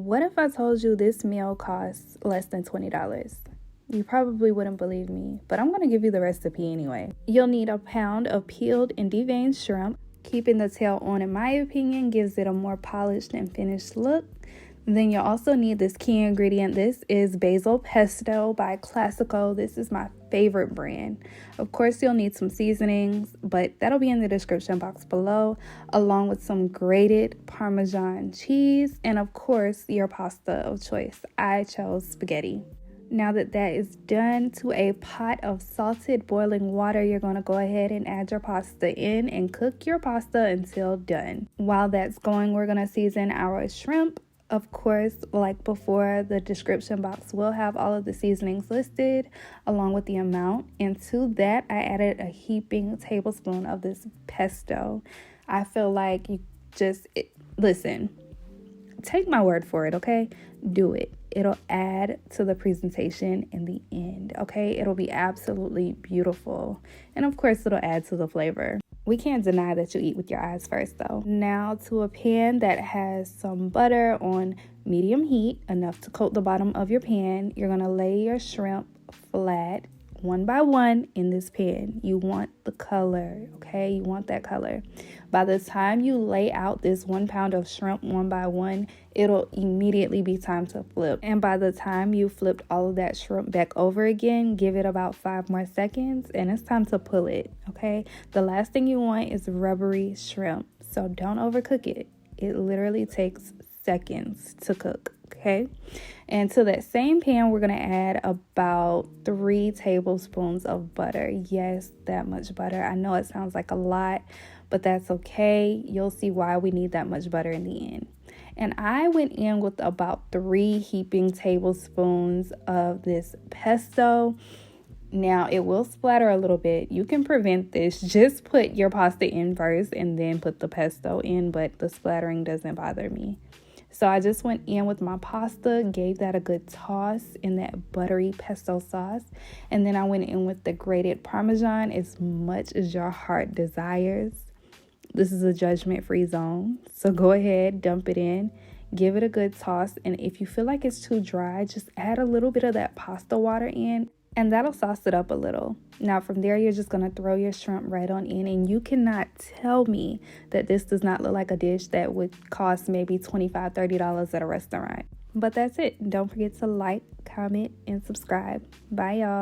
What if I told you this meal costs less than $20? You probably wouldn't believe me, but I'm going to give you the recipe anyway. You'll need a pound of peeled and deveined shrimp. Keeping the tail on, in my opinion, gives it a more polished and finished look. Then you'll also need this key ingredient. This is Basil Pesto by Classico. This is my favorite brand. Of course, you'll need some seasonings, but that'll be in the description box below, along with some grated Parmesan cheese, and of course, your pasta of choice. I chose spaghetti. Now that is done, to a pot of salted boiling water, you're going to go ahead and add your pasta in and cook your pasta until done. While that's going, we're going to season our shrimp. Of course, like before, the description box will have all of the seasonings listed along with the amount. And to that, I added a heaping tablespoon of this pesto. I feel like listen, take my word for it, okay? Do it. It'll add to the presentation in the end, okay? It'll be absolutely beautiful. And of course, it'll add to the flavor. We can't deny that you eat with your eyes first, though. Now to a pan that has some butter on medium heat, enough to coat the bottom of your pan. You're going to lay your shrimp flat, one by one, in this pan. You want the color, okay? You want that color. By the time you lay out this 1 pound of shrimp one by one, it'll immediately be time to flip. And by the time you flipped all of that shrimp back over again, give it about 5 more seconds and it's time to pull it, okay? The last thing you want is rubbery shrimp, so don't overcook it. It literally takes seconds to cook, okay? And to that same pan, we're going to add about 3 tablespoons of butter. Yes, that much butter. I know it sounds like a lot, but that's okay. You'll see why we need that much butter in the end. And I went in with about 3 heaping tablespoons of this pesto. Now, it will splatter a little bit. You can prevent this. Just put your pasta in first and then put the pesto in, but the splattering doesn't bother me. So I just went in with my pasta, gave that a good toss in that buttery pesto sauce. And then I went in with the grated Parmesan as much as your heart desires. This is a judgment-free zone. So go ahead, dump it in, give it a good toss. And if you feel like it's too dry, just add a little bit of that pasta water in, and that'll sauce it up a little. Now from there, you're just going to throw your shrimp right on in, and you cannot tell me that this does not look like a dish that would cost maybe $25-$30 at a restaurant. But that's it. Don't forget to like, comment, and subscribe. Bye, y'all.